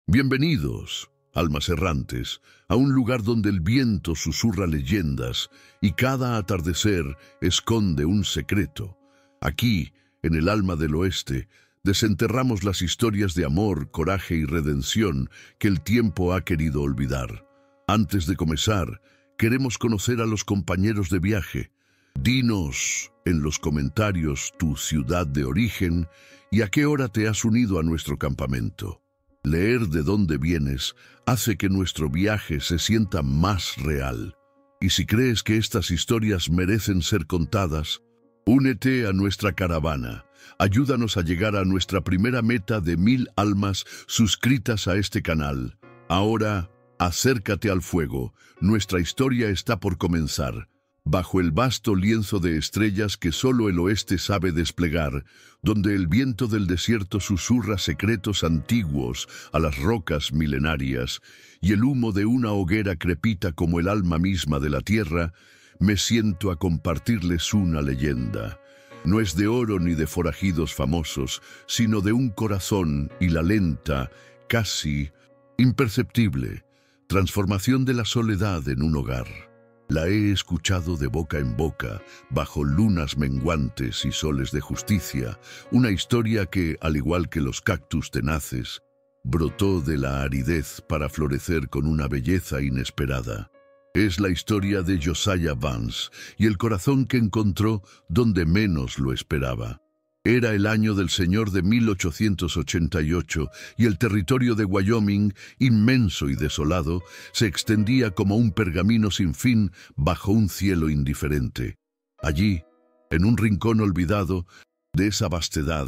Bienvenidos, almas errantes, a un lugar donde el viento susurra leyendas y cada atardecer esconde un secreto. Aquí, en el alma del oeste, desenterramos las historias de amor, coraje y redención que el tiempo ha querido olvidar. Antes de comenzar, queremos conocer a los compañeros de viaje. Dinos en los comentarios tu ciudad de origen y a qué hora te has unido a nuestro campamento. Leer de dónde vienes hace que nuestro viaje se sienta más real. Y si crees que estas historias merecen ser contadas, únete a nuestra caravana. Ayúdanos a llegar a nuestra primera meta de 1000 almas suscritas a este canal. Ahora, acércate al fuego. Nuestra historia está por comenzar. Bajo el vasto lienzo de estrellas que solo el oeste sabe desplegar, donde el viento del desierto susurra secretos antiguos a las rocas milenarias y el humo de una hoguera crepita como el alma misma de la tierra, me siento a compartirles una leyenda. No es de oro ni de forajidos famosos, sino de un corazón y la lenta, casi imperceptible, transformación de la soledad en un hogar. La he escuchado de boca en boca, bajo lunas menguantes y soles de justicia, una historia que, al igual que los cactus tenaces, brotó de la aridez para florecer con una belleza inesperada. Es la historia de Josiah Vance y el corazón que encontró donde menos lo esperaba. Era el año del Señor de 1888 y el territorio de Wyoming, inmenso y desolado, se extendía como un pergamino sin fin bajo un cielo indiferente. Allí, en un rincón olvidado de esa vastedad,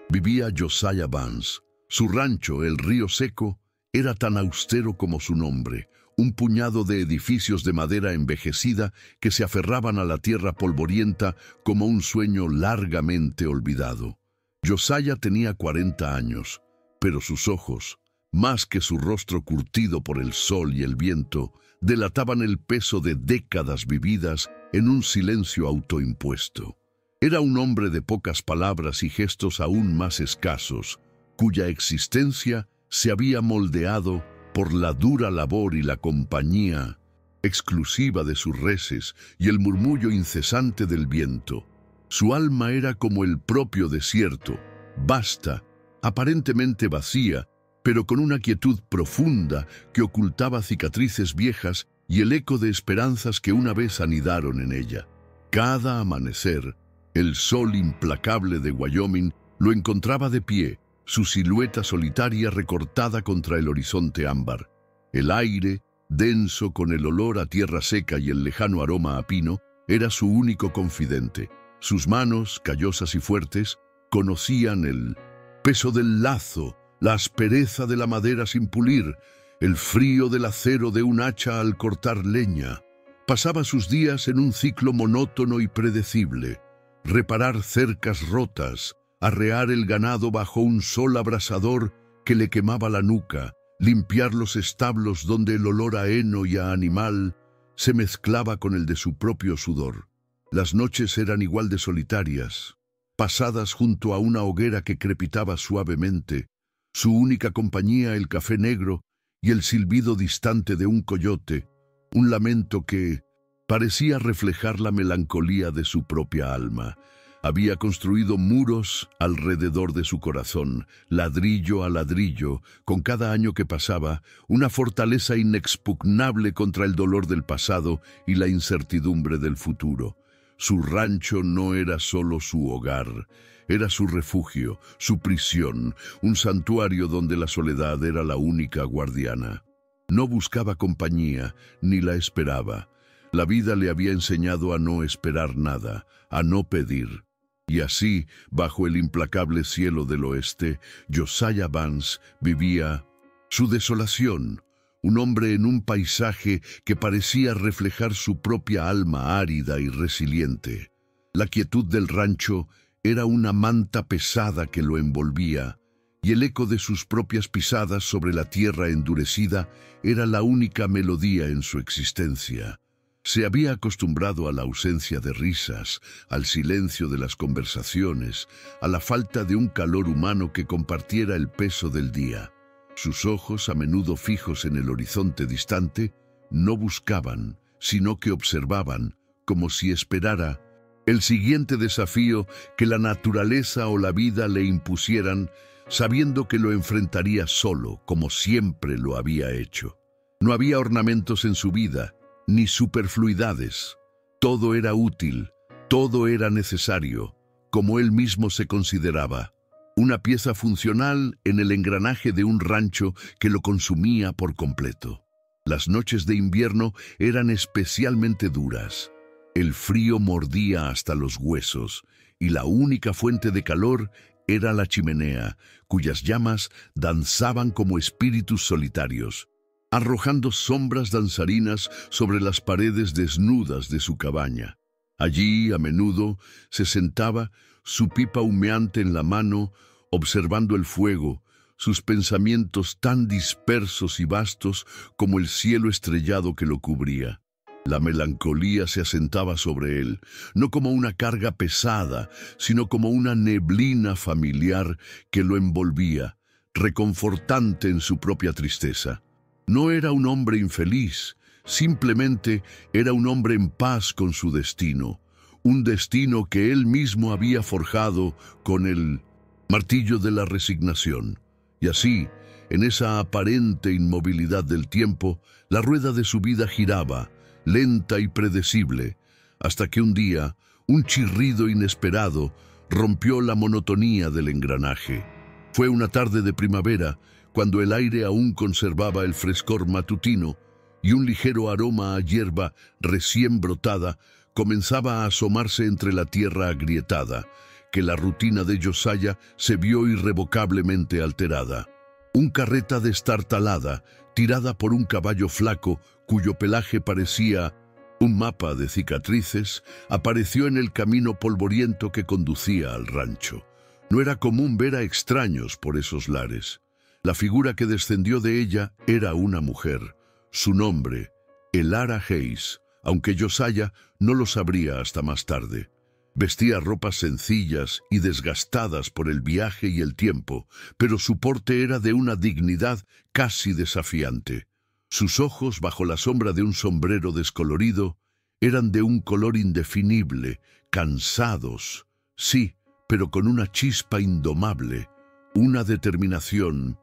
vivía Josiah Vance. Su rancho, el Río Seco, era tan austero como su nombre, un puñado de edificios de madera envejecida que se aferraban a la tierra polvorienta como un sueño largamente olvidado. Josiah tenía 40 años, pero sus ojos, más que su rostro curtido por el sol y el viento, delataban el peso de décadas vividas en un silencio autoimpuesto. Era un hombre de pocas palabras y gestos aún más escasos, cuya existencia se había moldeado por la dura labor y la compañía exclusiva de sus reses y el murmullo incesante del viento. Su alma era como el propio desierto, vasta, aparentemente vacía, pero con una quietud profunda que ocultaba cicatrices viejas y el eco de esperanzas que una vez anidaron en ella. Cada amanecer, el sol implacable de Wyoming lo encontraba de pie, su silueta solitaria recortada contra el horizonte ámbar. El aire, denso con el olor a tierra seca y el lejano aroma a pino, era su único confidente. Sus manos, callosas y fuertes, conocían el peso del lazo, la aspereza de la madera sin pulir, el frío del acero de un hacha al cortar leña. Pasaba sus días en un ciclo monótono y predecible: reparar cercas rotas, arrear el ganado bajo un sol abrasador que le quemaba la nuca, limpiar los establos donde el olor a heno y a animal se mezclaba con el de su propio sudor. Las noches eran igual de solitarias, pasadas junto a una hoguera que crepitaba suavemente, su única compañía el café negro y el silbido distante de un coyote, un lamento que parecía reflejar la melancolía de su propia alma. Había construido muros alrededor de su corazón, ladrillo a ladrillo, con cada año que pasaba, una fortaleza inexpugnable contra el dolor del pasado y la incertidumbre del futuro. Su rancho no era solo su hogar, era su refugio, su prisión, un santuario donde la soledad era la única guardiana. No buscaba compañía, ni la esperaba. La vida le había enseñado a no esperar nada, a no pedir. Y así, bajo el implacable cielo del oeste, Josiah Vance vivía su desolación, un hombre en un paisaje que parecía reflejar su propia alma árida y resiliente. La quietud del rancho era una manta pesada que lo envolvía, y el eco de sus propias pisadas sobre la tierra endurecida era la única melodía en su existencia. Se había acostumbrado a la ausencia de risas, al silencio de las conversaciones, a la falta de un calor humano que compartiera el peso del día. Sus ojos, a menudo fijos en el horizonte distante, no buscaban, sino que observaban, como si esperara el siguiente desafío que la naturaleza o la vida le impusieran, sabiendo que lo enfrentaría solo, como siempre lo había hecho. No había ornamentos en su vida, ni superfluidades. Todo era útil, todo era necesario, como él mismo se consideraba, una pieza funcional en el engranaje de un rancho que lo consumía por completo. Las noches de invierno eran especialmente duras. El frío mordía hasta los huesos, y la única fuente de calor era la chimenea, cuyas llamas danzaban como espíritus solitarios, arrojando sombras danzarinas sobre las paredes desnudas de su cabaña. Allí, a menudo, se sentaba, su pipa humeante en la mano, observando el fuego, sus pensamientos tan dispersos y vastos como el cielo estrellado que lo cubría. La melancolía se asentaba sobre él, no como una carga pesada, sino como una neblina familiar que lo envolvía, reconfortante en su propia tristeza. No era un hombre infeliz, simplemente era un hombre en paz con su destino, un destino que él mismo había forjado con el martillo de la resignación. Y así, en esa aparente inmovilidad del tiempo, la rueda de su vida giraba, lenta y predecible, hasta que un día, un chirrido inesperado rompió la monotonía del engranaje. Fue una tarde de primavera, cuando el aire aún conservaba el frescor matutino y un ligero aroma a hierba recién brotada comenzaba a asomarse entre la tierra agrietada, que la rutina de Josiah se vio irrevocablemente alterada. Un carreta destartalada, tirada por un caballo flaco, cuyo pelaje parecía un mapa de cicatrices, apareció en el camino polvoriento que conducía al rancho. No era común ver a extraños por esos lares. La figura que descendió de ella era una mujer. Su nombre, Elara Hayes, aunque Josiah no lo sabría hasta más tarde. Vestía ropas sencillas y desgastadas por el viaje y el tiempo, pero su porte era de una dignidad casi desafiante. Sus ojos, bajo la sombra de un sombrero descolorido, eran de un color indefinible, cansados, sí, pero con una chispa indomable, una determinación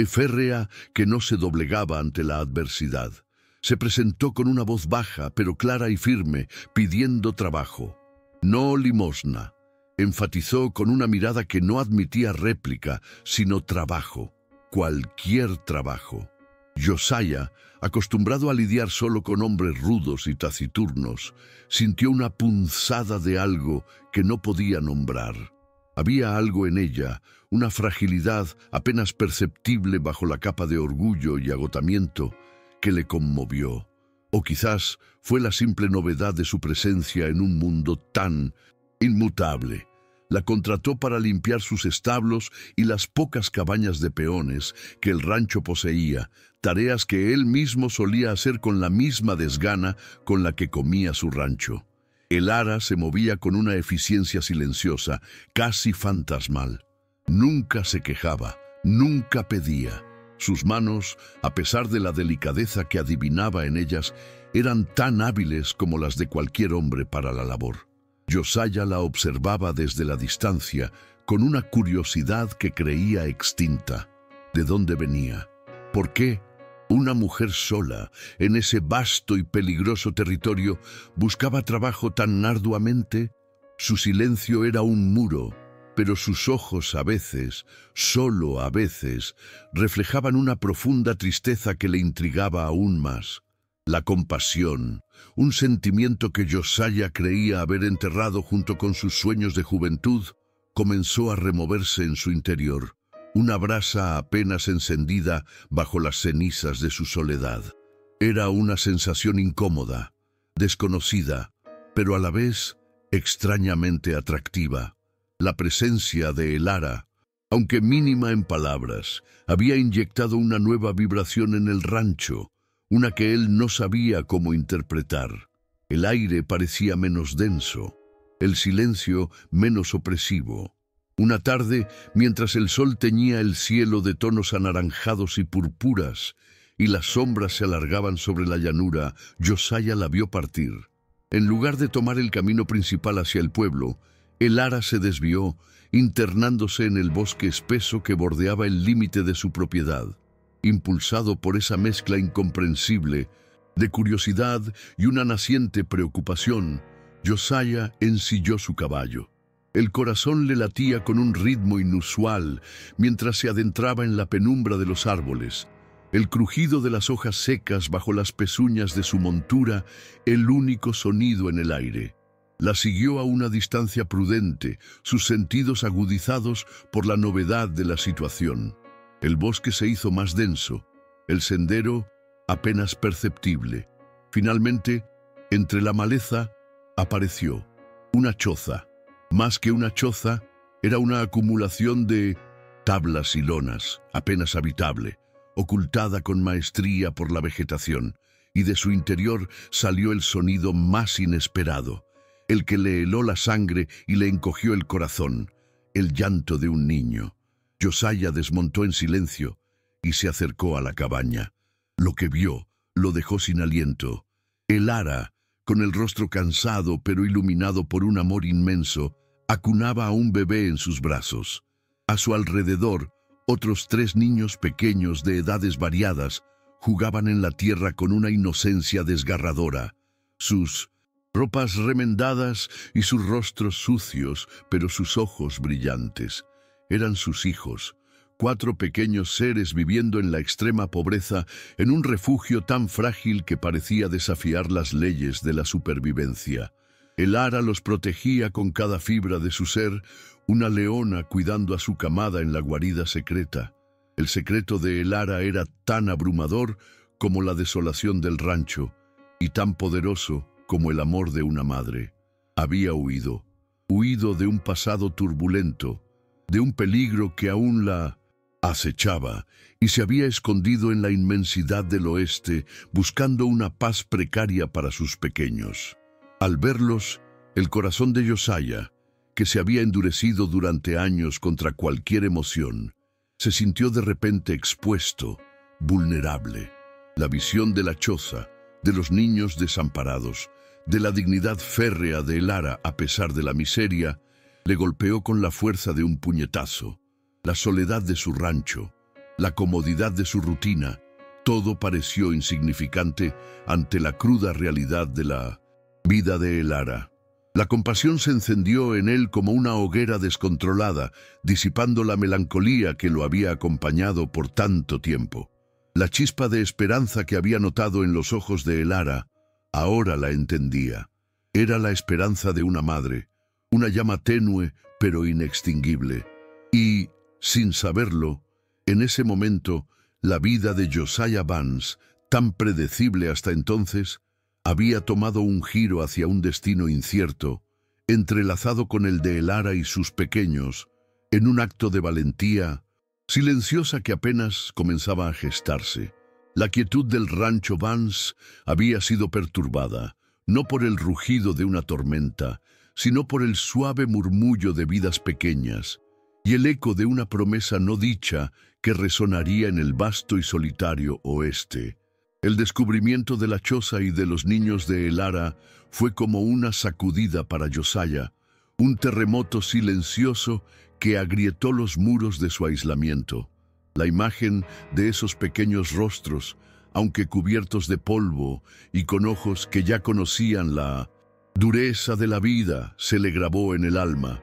férrea que no se doblegaba ante la adversidad. Se presentó con una voz baja, pero clara y firme, pidiendo trabajo. No limosna. Enfatizó con una mirada que no admitía réplica, sino trabajo. Cualquier trabajo. Josiah, acostumbrado a lidiar solo con hombres rudos y taciturnos, sintió una punzada de algo que no podía nombrar. Había algo en ella, una fragilidad apenas perceptible bajo la capa de orgullo y agotamiento, que le conmovió. O quizás fue la simple novedad de su presencia en un mundo tan inmutable. La contrató para limpiar sus establos y las pocas cabañas de peones que el rancho poseía, tareas que él mismo solía hacer con la misma desgana con la que comía su rancho. Elara se movía con una eficiencia silenciosa, casi fantasmal. Nunca se quejaba, nunca pedía. Sus manos, a pesar de la delicadeza que adivinaba en ellas, eran tan hábiles como las de cualquier hombre para la labor. Josiah la observaba desde la distancia, con una curiosidad que creía extinta. ¿De dónde venía? ¿Por qué? Una mujer sola, en ese vasto y peligroso territorio, buscaba trabajo tan arduamente. Su silencio era un muro, pero sus ojos a veces, solo a veces, reflejaban una profunda tristeza que le intrigaba aún más. La compasión, un sentimiento que Josiah creía haber enterrado junto con sus sueños de juventud, comenzó a removerse en su interior. Una brasa apenas encendida bajo las cenizas de su soledad. Era una sensación incómoda, desconocida, pero a la vez extrañamente atractiva. La presencia de Elara, aunque mínima en palabras, había inyectado una nueva vibración en el rancho, una que él no sabía cómo interpretar. El aire parecía menos denso, el silencio menos opresivo. Una tarde, mientras el sol teñía el cielo de tonos anaranjados y purpuras, y las sombras se alargaban sobre la llanura, Josiah la vio partir. En lugar de tomar el camino principal hacia el pueblo, Elara se desvió, internándose en el bosque espeso que bordeaba el límite de su propiedad. Impulsado por esa mezcla incomprensible de curiosidad y una naciente preocupación, Josiah ensilló su caballo. El corazón le latía con un ritmo inusual mientras se adentraba en la penumbra de los árboles. El crujido de las hojas secas bajo las pezuñas de su montura, el único sonido en el aire. La siguió a una distancia prudente, sus sentidos agudizados por la novedad de la situación. El bosque se hizo más denso, el sendero apenas perceptible. Finalmente, entre la maleza, apareció una choza. Más que una choza, era una acumulación de tablas y lonas, apenas habitable, ocultada con maestría por la vegetación, y de su interior salió el sonido más inesperado, el que le heló la sangre y le encogió el corazón, el llanto de un niño. Josiah desmontó en silencio y se acercó a la cabaña. Lo que vio lo dejó sin aliento. Elara, con el rostro cansado pero iluminado por un amor inmenso, acunaba a un bebé en sus brazos. A su alrededor, otros 3 niños pequeños de edades variadas jugaban en la tierra con una inocencia desgarradora. Sus ropas remendadas y sus rostros sucios, pero sus ojos brillantes. Eran sus hijos, 4 pequeños seres viviendo en la extrema pobreza, en un refugio tan frágil que parecía desafiar las leyes de la supervivencia. Elara los protegía con cada fibra de su ser, una leona cuidando a su camada en la guarida secreta. El secreto de Elara era tan abrumador como la desolación del rancho, y tan poderoso como el amor de una madre. Había huido de un pasado turbulento, de un peligro que aún la acechaba, y se había escondido en la inmensidad del oeste, buscando una paz precaria para sus pequeños. Al verlos, el corazón de Josiah, que se había endurecido durante años contra cualquier emoción, se sintió de repente expuesto, vulnerable. La visión de la choza, de los niños desamparados, de la dignidad férrea de Elara a pesar de la miseria, le golpeó con la fuerza de un puñetazo. La soledad de su rancho, la comodidad de su rutina, todo pareció insignificante ante la cruda realidad de la vida de Elara. La compasión se encendió en él como una hoguera descontrolada, disipando la melancolía que lo había acompañado por tanto tiempo. La chispa de esperanza que había notado en los ojos de Elara, ahora la entendía. Era la esperanza de una madre, una llama tenue pero inextinguible. Y, sin saberlo, en ese momento, la vida de Josiah Vance, tan predecible hasta entonces, había tomado un giro hacia un destino incierto, entrelazado con el de Elara y sus pequeños, en un acto de valentía silenciosa que apenas comenzaba a gestarse. La quietud del rancho Vance había sido perturbada, no por el rugido de una tormenta, sino por el suave murmullo de vidas pequeñas, y el eco de una promesa no dicha que resonaría en el vasto y solitario oeste. El descubrimiento de la choza y de los niños de Elara fue como una sacudida para Josiah, un terremoto silencioso que agrietó los muros de su aislamiento. La imagen de esos pequeños rostros, aunque cubiertos de polvo y con ojos que ya conocían la dureza de la vida, se le grabó en el alma.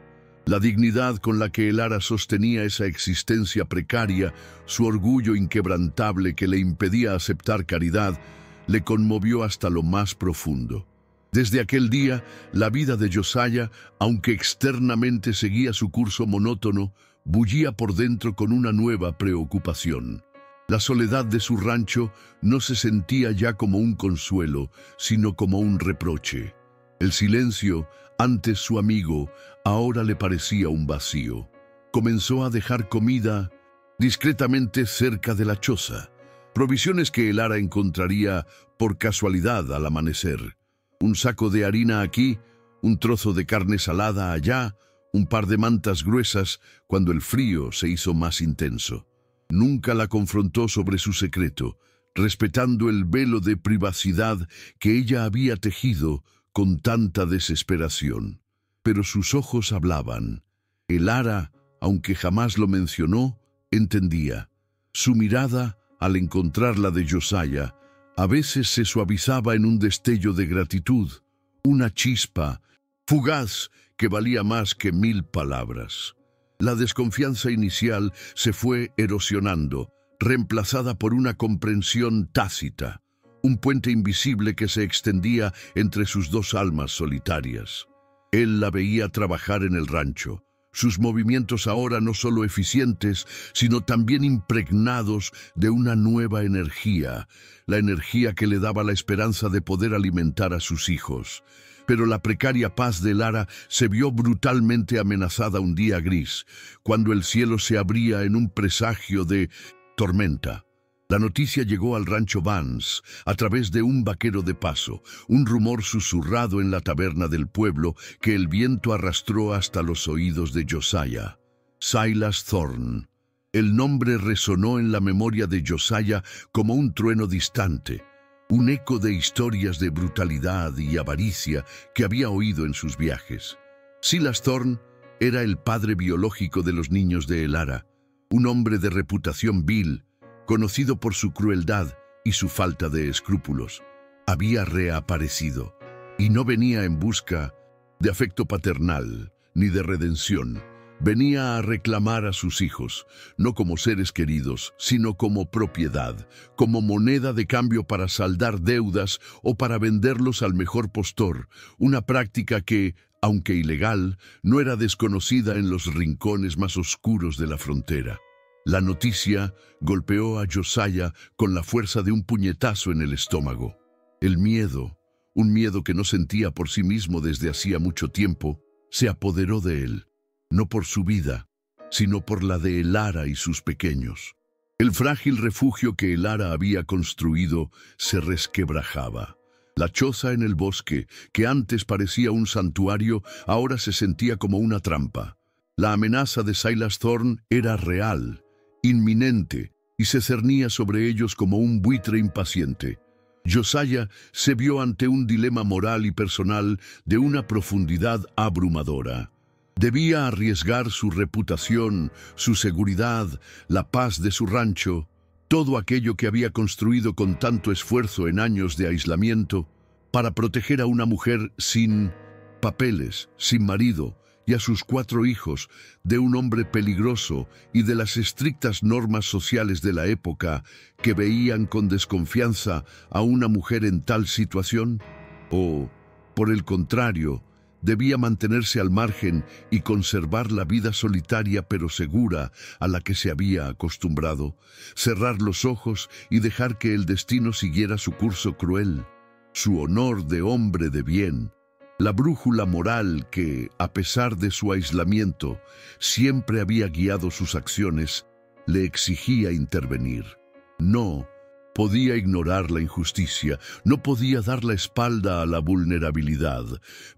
La dignidad con la que Elara sostenía esa existencia precaria, su orgullo inquebrantable que le impedía aceptar caridad, le conmovió hasta lo más profundo. Desde aquel día, la vida de Josiah, aunque externamente seguía su curso monótono, bullía por dentro con una nueva preocupación. La soledad de su rancho no se sentía ya como un consuelo, sino como un reproche. El silencio, antes su amigo, ahora le parecía un vacío. Comenzó a dejar comida discretamente cerca de la choza, provisiones que Elara encontraría por casualidad al amanecer. Un saco de harina aquí, un trozo de carne salada allá, un par de mantas gruesas cuando el frío se hizo más intenso. Nunca la confrontó sobre su secreto, respetando el velo de privacidad que ella había tejido con tanta desesperación. Pero sus ojos hablaban. Elara, aunque jamás lo mencionó, entendía. Su mirada, al encontrar la de Josiah, a veces se suavizaba en un destello de gratitud, una chispa fugaz que valía más que 1000 palabras. La desconfianza inicial se fue erosionando, reemplazada por una comprensión tácita, un puente invisible que se extendía entre sus dos almas solitarias. Él la veía trabajar en el rancho, sus movimientos ahora no solo eficientes, sino también impregnados de una nueva energía, la energía que le daba la esperanza de poder alimentar a sus hijos. Pero la precaria paz de Elara se vio brutalmente amenazada un día gris, cuando el cielo se abría en un presagio de tormenta. La noticia llegó al rancho Vance a través de un vaquero de paso, un rumor susurrado en la taberna del pueblo que el viento arrastró hasta los oídos de Josiah. Silas Thorne. El nombre resonó en la memoria de Josiah como un trueno distante, un eco de historias de brutalidad y avaricia que había oído en sus viajes. Silas Thorne era el padre biológico de los niños de Elara, un hombre de reputación vil, conocido por su crueldad y su falta de escrúpulos. Había reaparecido, y no venía en busca de afecto paternal ni de redención. Venía a reclamar a sus hijos, no como seres queridos, sino como propiedad, como moneda de cambio para saldar deudas o para venderlos al mejor postor, una práctica que, aunque ilegal, no era desconocida en los rincones más oscuros de la frontera. La noticia golpeó a Josiah con la fuerza de un puñetazo en el estómago. El miedo, un miedo que no sentía por sí mismo desde hacía mucho tiempo, se apoderó de él, no por su vida, sino por la de Elara y sus pequeños. El frágil refugio que Elara había construido se resquebrajaba. La choza en el bosque, que antes parecía un santuario, ahora se sentía como una trampa. La amenaza de Silas Thorne era real, inminente, y se cernía sobre ellos como un buitre impaciente. Josiah se vio ante un dilema moral y personal de una profundidad abrumadora. Debía arriesgar su reputación, su seguridad, la paz de su rancho, todo aquello que había construido con tanto esfuerzo en años de aislamiento, para proteger a una mujer sin papeles, sin marido, y a sus 4 hijos, de un hombre peligroso y de las estrictas normas sociales de la época que veían con desconfianza a una mujer en tal situación? ¿O, por el contrario, debía mantenerse al margen y conservar la vida solitaria pero segura a la que se había acostumbrado, cerrar los ojos y dejar que el destino siguiera su curso cruel, su honor de hombre de bien? La brújula moral que, a pesar de su aislamiento, siempre había guiado sus acciones, le exigía intervenir. No podía ignorar la injusticia, no podía dar la espalda a la vulnerabilidad,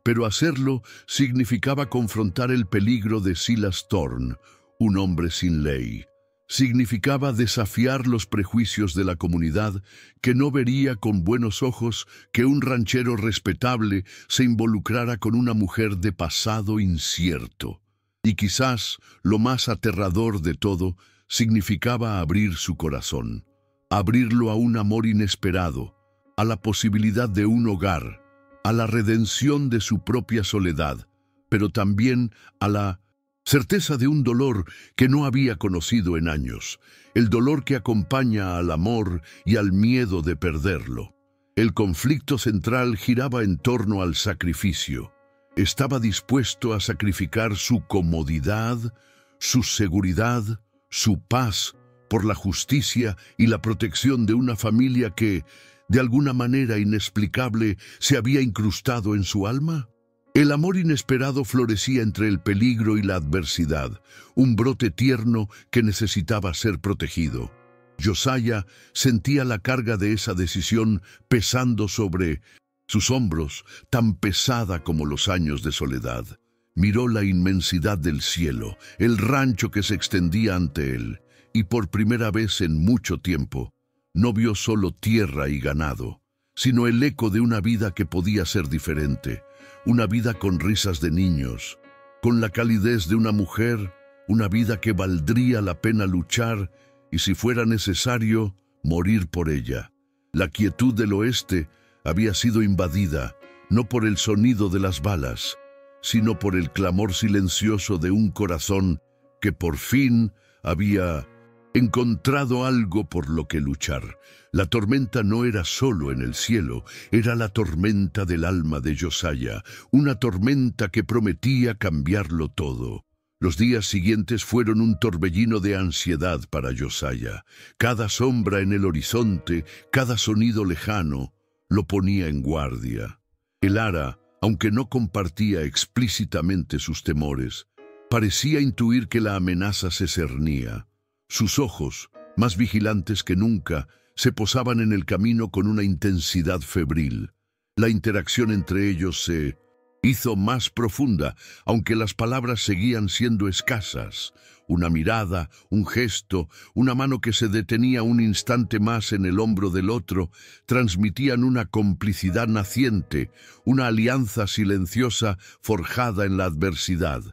pero hacerlo significaba confrontar el peligro de Silas Thorne, un hombre sin ley. Significaba desafiar los prejuicios de la comunidad, que no vería con buenos ojos que un ranchero respetable se involucrara con una mujer de pasado incierto. Y quizás, lo más aterrador de todo, significaba abrir su corazón, abrirlo a un amor inesperado, a la posibilidad de un hogar, a la redención de su propia soledad, pero también a la certeza de un dolor que no había conocido en años, el dolor que acompaña al amor y al miedo de perderlo. El conflicto central giraba en torno al sacrificio. Estaba dispuesto a sacrificar su comodidad, su seguridad, su paz, por la justicia y la protección de una familia que, de alguna manera inexplicable, se había incrustado en su alma. El amor inesperado florecía entre el peligro y la adversidad, un brote tierno que necesitaba ser protegido. Josiah sentía la carga de esa decisión pesando sobre sus hombros, tan pesada como los años de soledad. Miró la inmensidad del cielo, el rancho que se extendía ante él, y por primera vez en mucho tiempo, no vio solo tierra y ganado, sino el eco de una vida que podía ser diferente, una vida con risas de niños, con la calidez de una mujer, una vida que valdría la pena luchar y, si fuera necesario, morir por ella. La quietud del oeste había sido invadida, no por el sonido de las balas, sino por el clamor silencioso de un corazón que por fin había encontrado algo por lo que luchar. La tormenta no era solo en el cielo, era la tormenta del alma de Josiah, una tormenta que prometía cambiarlo todo. Los días siguientes fueron un torbellino de ansiedad para Josiah. Cada sombra en el horizonte, cada sonido lejano, lo ponía en guardia. El Ara, aunque no compartía explícitamente sus temores, parecía intuir que la amenaza se cernía. Sus ojos, más vigilantes que nunca, se posaban en el camino con una intensidad febril. La interacción entre ellos se hizo más profunda, aunque las palabras seguían siendo escasas. Una mirada, un gesto, una mano que se detenía un instante más en el hombro del otro, transmitían una complicidad naciente, una alianza silenciosa forjada en la adversidad.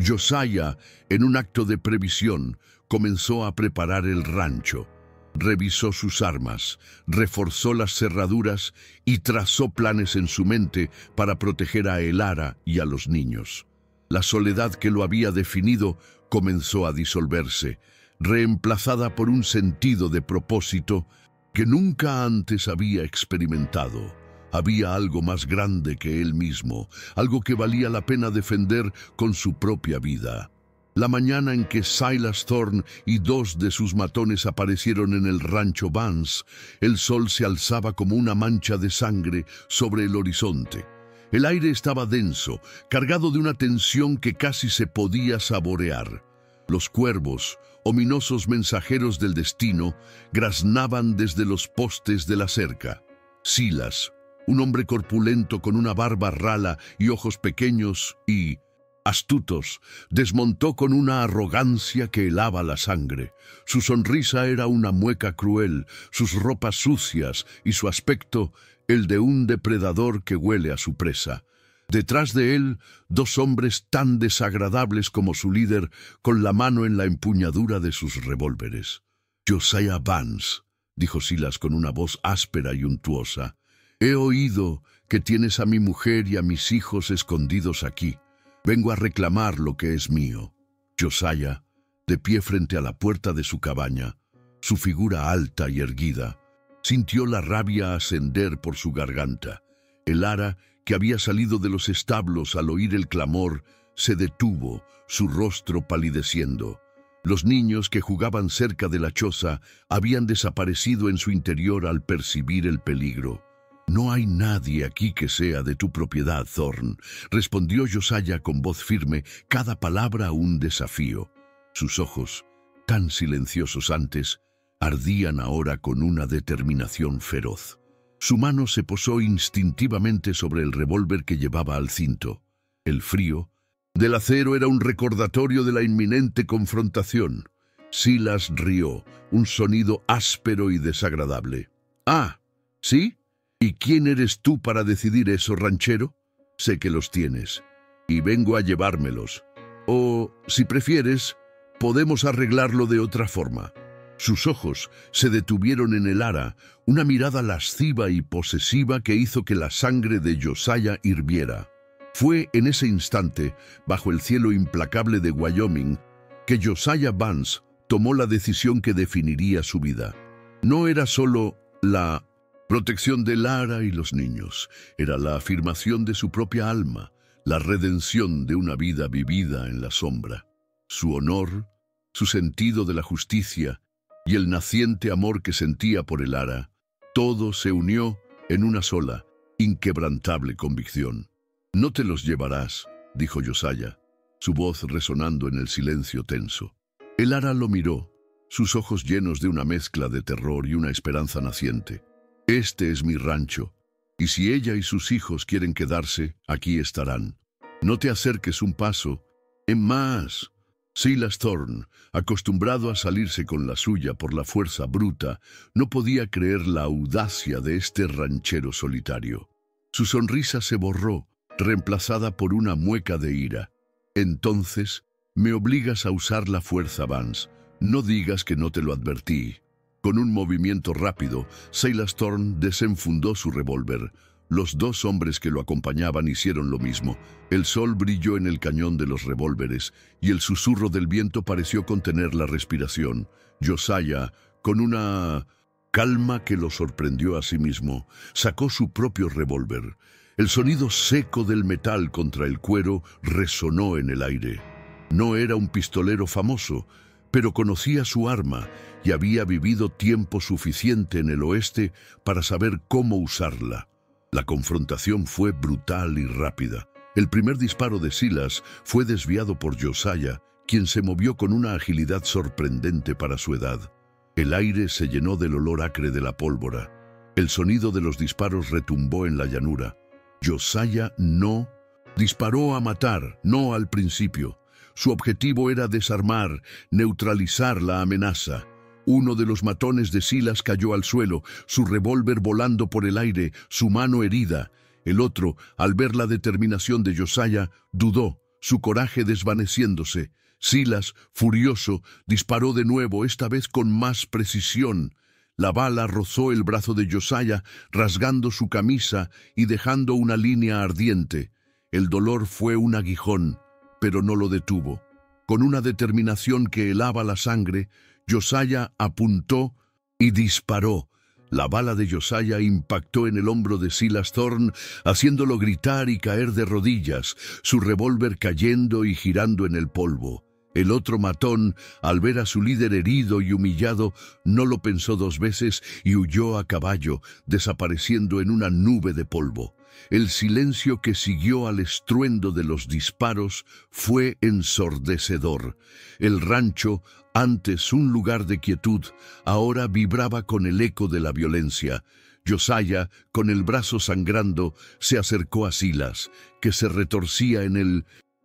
Josiah, en un acto de previsión, comenzó a preparar el rancho. Revisó sus armas, reforzó las cerraduras y trazó planes en su mente para proteger a El Ara y a los niños. La soledad que lo había definido comenzó a disolverse, reemplazada por un sentido de propósito que nunca antes había experimentado. Había algo más grande que él mismo, algo que valía la pena defender con su propia vida. La mañana en que Silas Thorne y 2 de sus matones aparecieron en el rancho Vance, el sol se alzaba como una mancha de sangre sobre el horizonte. El aire estaba denso, cargado de una tensión que casi se podía saborear. Los cuervos, ominosos mensajeros del destino, graznaban desde los postes de la cerca. Silas, un hombre corpulento con una barba rala y ojos pequeños y astutos, desmontó con una arrogancia que helaba la sangre. Su sonrisa era una mueca cruel, sus ropas sucias y su aspecto el de un depredador que huele a su presa. Detrás de él, 2 hombres tan desagradables como su líder, con la mano en la empuñadura de sus revólveres. «Josiah Vance», dijo Silas con una voz áspera y untuosa, «he oído que tienes a mi mujer y a mis hijos escondidos aquí. Vengo a reclamar lo que es mío». Josiah, de pie frente a la puerta de su cabaña, su figura alta y erguida, sintió la rabia ascender por su garganta. El Ara, que había salido de los establos al oír el clamor, se detuvo, su rostro palideciendo. Los niños que jugaban cerca de la choza habían desaparecido en su interior al percibir el peligro. «No hay nadie aquí que sea de tu propiedad, Thorne», respondió Josiah con voz firme, cada palabra un desafío. Sus ojos, tan silenciosos antes, ardían ahora con una determinación feroz. Su mano se posó instintivamente sobre el revólver que llevaba al cinto. El frío del acero era un recordatorio de la inminente confrontación. Silas rió, un sonido áspero y desagradable. «Ah, ¿sí? ¿Y quién eres tú para decidir eso, ranchero? Sé que los tienes, y vengo a llevármelos. O, si prefieres, podemos arreglarlo de otra forma». Sus ojos se detuvieron en el Ara, una mirada lasciva y posesiva que hizo que la sangre de Josiah hirviera. Fue en ese instante, bajo el cielo implacable de Wyoming, que Josiah Vance tomó la decisión que definiría su vida. No era solo la protección del Ara y los niños, era la afirmación de su propia alma, la redención de una vida vivida en la sombra. Su honor, su sentido de la justicia y el naciente amor que sentía por el Ara, todo se unió en una sola, inquebrantable convicción. «No te los llevarás», dijo Josiah, su voz resonando en el silencio tenso. El Ara lo miró, sus ojos llenos de una mezcla de terror y una esperanza naciente. «Este es mi rancho, y si ella y sus hijos quieren quedarse, aquí estarán. No te acerques un paso. En más. Silas Thorne, acostumbrado a salirse con la suya por la fuerza bruta, no podía creer la audacia de este ranchero solitario. Su sonrisa se borró, reemplazada por una mueca de ira. Entonces, me obligas a usar la fuerza, Vance. No digas que no te lo advertí. Con un movimiento rápido, Silas Thorne desenfundó su revólver. Los dos hombres que lo acompañaban hicieron lo mismo. El sol brilló en el cañón de los revólveres y el susurro del viento pareció contener la respiración. Josiah, con una calma que lo sorprendió a sí mismo, sacó su propio revólver. El sonido seco del metal contra el cuero resonó en el aire. No era un pistolero famoso, pero conocía su arma y había vivido tiempo suficiente en el oeste para saber cómo usarla. La confrontación fue brutal y rápida. El primer disparo de Silas fue desviado por Josiah, quien se movió con una agilidad sorprendente para su edad. El aire se llenó del olor acre de la pólvora. El sonido de los disparos retumbó en la llanura. Josiah no disparó a matar, no al principio. Su objetivo era desarmar, neutralizar la amenaza. Uno de los matones de Silas cayó al suelo, su revólver volando por el aire, su mano herida. El otro, al ver la determinación de Josiah, dudó, su coraje desvaneciéndose. Silas, furioso, disparó de nuevo, esta vez con más precisión. La bala rozó el brazo de Josiah, rasgando su camisa y dejando una línea ardiente. El dolor fue un aguijón, pero no lo detuvo. Con una determinación que helaba la sangre, Josiah apuntó y disparó. La bala de Josiah impactó en el hombro de Silas Thorne, haciéndolo gritar y caer de rodillas, su revólver cayendo y girando en el polvo. El otro matón, al ver a su líder herido y humillado, no lo pensó dos veces y huyó a caballo, desapareciendo en una nube de polvo. El silencio que siguió al estruendo de los disparos fue ensordecedor. El rancho, antes un lugar de quietud, ahora vibraba con el eco de la violencia. Josiah, con el brazo sangrando, se acercó a Silas, que se retorcía en el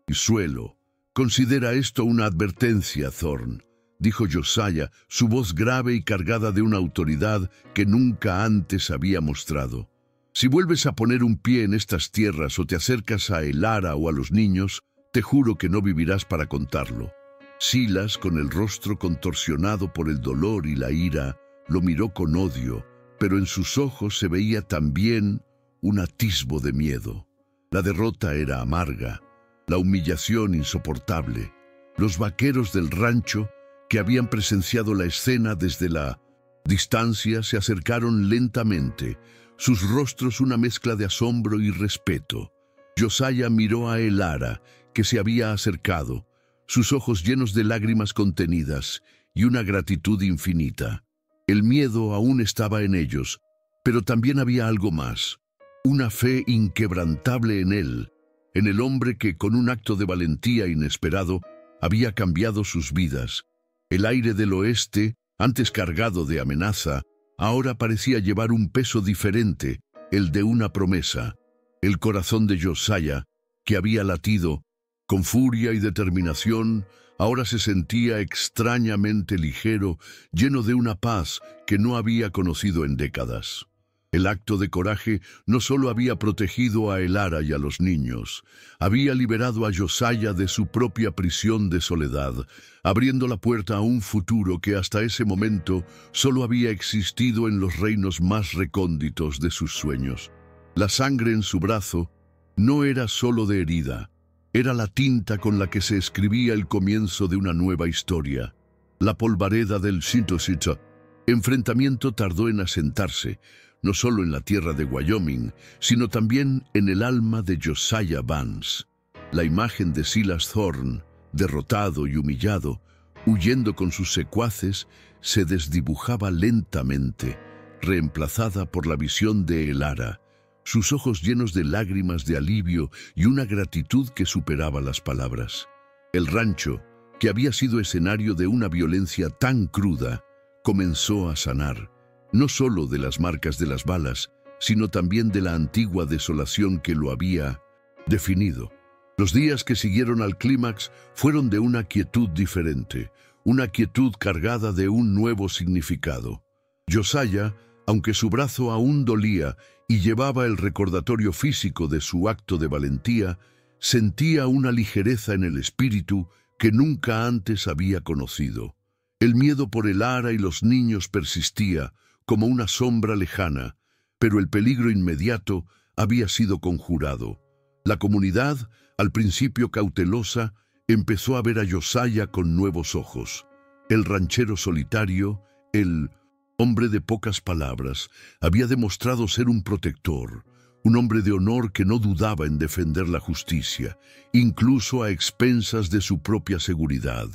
suelo. «Considera esto una advertencia, Thorne», dijo Josiah, su voz grave y cargada de una autoridad que nunca antes había mostrado. «Si vuelves a poner un pie en estas tierras o te acercas a Elara o a los niños, te juro que no vivirás para contarlo». Silas, con el rostro contorsionado por el dolor y la ira, lo miró con odio, pero en sus ojos se veía también un atisbo de miedo. La derrota era amarga, la humillación insoportable. Los vaqueros del rancho, que habían presenciado la escena desde la distancia, se acercaron lentamente, sus rostros una mezcla de asombro y respeto. Josiah miró a Elara, que se había acercado, sus ojos llenos de lágrimas contenidas y una gratitud infinita. El miedo aún estaba en ellos, pero también había algo más, una fe inquebrantable en él, en el hombre que, con un acto de valentía inesperado, había cambiado sus vidas. El aire del oeste, antes cargado de amenaza, ahora parecía llevar un peso diferente, el de una promesa. El corazón de Josiah, que había latido con furia y determinación, ahora se sentía extrañamente ligero, lleno de una paz que no había conocido en décadas. El acto de coraje no solo había protegido a Elara y a los niños, había liberado a Josiah de su propia prisión de soledad, abriendo la puerta a un futuro que hasta ese momento solo había existido en los reinos más recónditos de sus sueños. La sangre en su brazo no era solo de herida, era la tinta con la que se escribía el comienzo de una nueva historia. La polvareda del Sintosita. Enfrentamiento tardó en asentarse, no solo en la tierra de Wyoming, sino también en el alma de Josiah Vance. La imagen de Silas Thorne, derrotado y humillado, huyendo con sus secuaces, se desdibujaba lentamente, reemplazada por la visión de Elara, sus ojos llenos de lágrimas de alivio y una gratitud que superaba las palabras. El rancho, que había sido escenario de una violencia tan cruda, comenzó a sanar, no solo de las marcas de las balas, sino también de la antigua desolación que lo había definido. Los días que siguieron al clímax fueron de una quietud diferente, una quietud cargada de un nuevo significado. Josiah, aunque su brazo aún dolía y llevaba el recordatorio físico de su acto de valentía, sentía una ligereza en el espíritu que nunca antes había conocido. El miedo por el Ara y los niños persistía como una sombra lejana, pero el peligro inmediato había sido conjurado. La comunidad, al principio cautelosa, empezó a ver a Josiah con nuevos ojos. El ranchero solitario, el hombre de pocas palabras, había demostrado ser un protector, un hombre de honor que no dudaba en defender la justicia, incluso a expensas de su propia seguridad.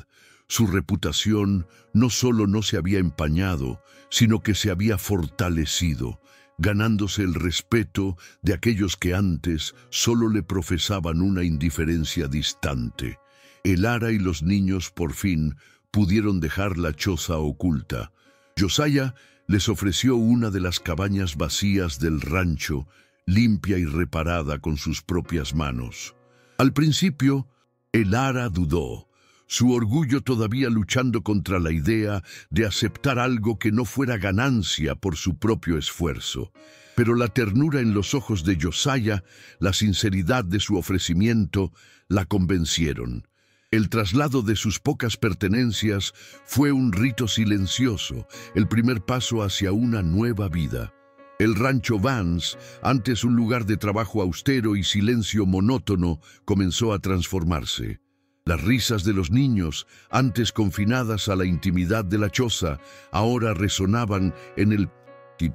Su reputación no solo no se había empañado, sino que se había fortalecido, ganándose el respeto de aquellos que antes solo le profesaban una indiferencia distante. El Ara y los niños por fin pudieron dejar la choza oculta. Josiah les ofreció una de las cabañas vacías del rancho, limpia y reparada con sus propias manos. Al principio, el Ara dudó, su orgullo todavía luchando contra la idea de aceptar algo que no fuera ganancia por su propio esfuerzo. Pero la ternura en los ojos de Josiah, la sinceridad de su ofrecimiento, la convencieron. El traslado de sus pocas pertenencias fue un rito silencioso, el primer paso hacia una nueva vida. El rancho Vance, antes un lugar de trabajo austero y silencio monótono, comenzó a transformarse. Las risas de los niños, antes confinadas a la intimidad de la choza, ahora resonaban en el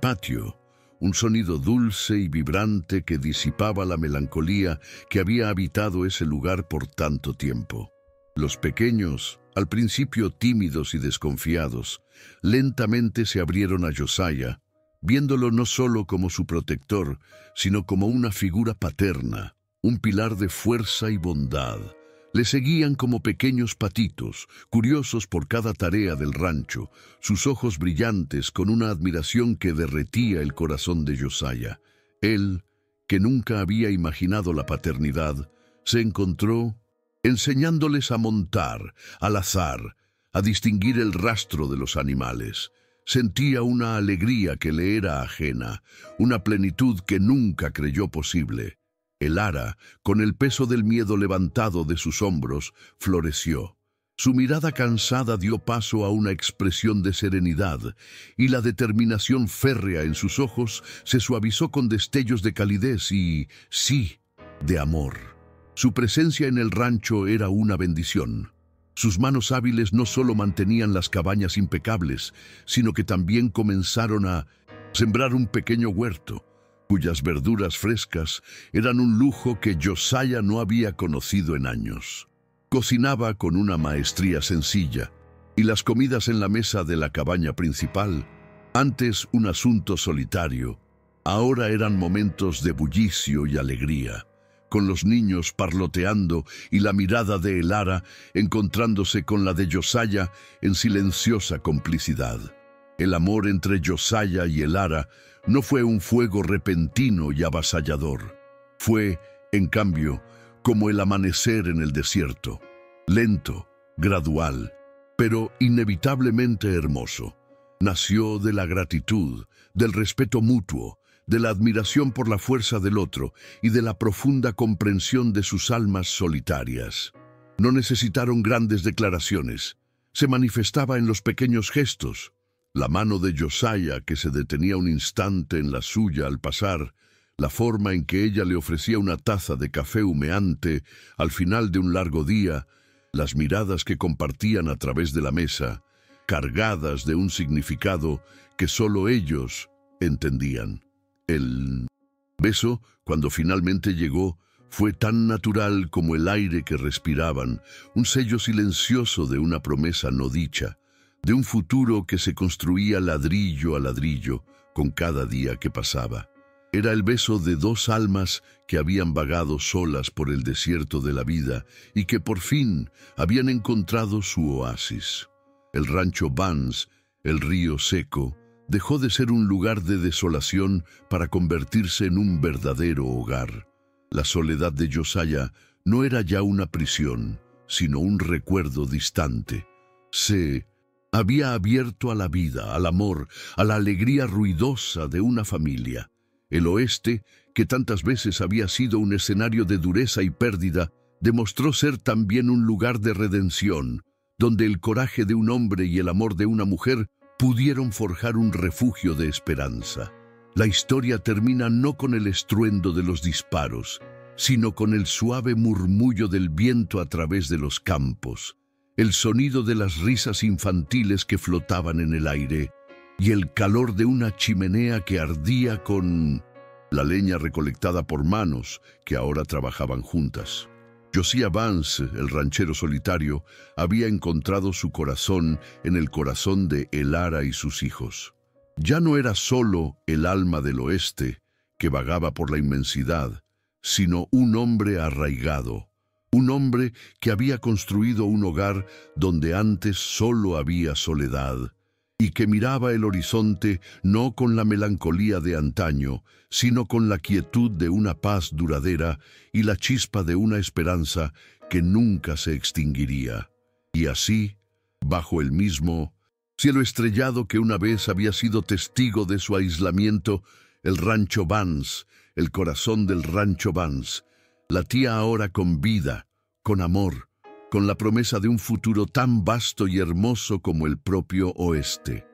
patio, un sonido dulce y vibrante que disipaba la melancolía que había habitado ese lugar por tanto tiempo. Los pequeños, al principio tímidos y desconfiados, lentamente se abrieron a Josiah, viéndolo no solo como su protector, sino como una figura paterna, un pilar de fuerza y bondad. Le seguían como pequeños patitos, curiosos por cada tarea del rancho, sus ojos brillantes con una admiración que derretía el corazón de Josiah. Él, que nunca había imaginado la paternidad, se encontró enseñándoles a montar, al azar, a distinguir el rastro de los animales. Sentía una alegría que le era ajena, una plenitud que nunca creyó posible. El Ara, con el peso del miedo levantado de sus hombros, floreció. Su mirada cansada dio paso a una expresión de serenidad, y la determinación férrea en sus ojos se suavizó con destellos de calidez y, sí, de amor. Su presencia en el rancho era una bendición. Sus manos hábiles no solo mantenían las cabañas impecables, sino que también comenzaron a sembrar un pequeño huerto, cuyas verduras frescas eran un lujo que Josiah no había conocido en años. Cocinaba con una maestría sencilla, y las comidas en la mesa de la cabaña principal, antes un asunto solitario, ahora eran momentos de bullicio y alegría, con los niños parloteando y la mirada de El Ara encontrándose con la de Josiah en silenciosa complicidad. El amor entre Josiah y El Ara no fue un fuego repentino y avasallador. Fue, en cambio, como el amanecer en el desierto, lento, gradual, pero inevitablemente hermoso. Nació de la gratitud, del respeto mutuo, de la admiración por la fuerza del otro y de la profunda comprensión de sus almas solitarias. No necesitaron grandes declaraciones. Se manifestaba en los pequeños gestos. La mano de Josiah que se detenía un instante en la suya al pasar, la forma en que ella le ofrecía una taza de café humeante al final de un largo día, las miradas que compartían a través de la mesa, cargadas de un significado que solo ellos entendían. El beso, cuando finalmente llegó, fue tan natural como el aire que respiraban, un sello silencioso de una promesa no dicha, de un futuro que se construía ladrillo a ladrillo con cada día que pasaba. Era el beso de dos almas que habían vagado solas por el desierto de la vida y que por fin habían encontrado su oasis. El rancho Vance, el río seco, dejó de ser un lugar de desolación para convertirse en un verdadero hogar. La soledad de Josiah no era ya una prisión, sino un recuerdo distante. Se había abierto a la vida, al amor, a la alegría ruidosa de una familia. El oeste, que tantas veces había sido un escenario de dureza y pérdida, demostró ser también un lugar de redención, donde el coraje de un hombre y el amor de una mujer pudieron forjar un refugio de esperanza. La historia termina no con el estruendo de los disparos, sino con el suave murmullo del viento a través de los campos, el sonido de las risas infantiles que flotaban en el aire y el calor de una chimenea que ardía con la leña recolectada por manos que ahora trabajaban juntas. Josiah Vance, el ranchero solitario, había encontrado su corazón en el corazón de Elara y sus hijos. Ya no era solo el alma del oeste que vagaba por la inmensidad, sino un hombre arraigado, un hombre que había construido un hogar donde antes solo había soledad, y que miraba el horizonte no con la melancolía de antaño, sino con la quietud de una paz duradera y la chispa de una esperanza que nunca se extinguiría. Y así, bajo el mismo cielo estrellado que una vez había sido testigo de su aislamiento, el rancho Vance, el corazón del rancho Vance, latía ahora con vida, con amor, con la promesa de un futuro tan vasto y hermoso como el propio oeste.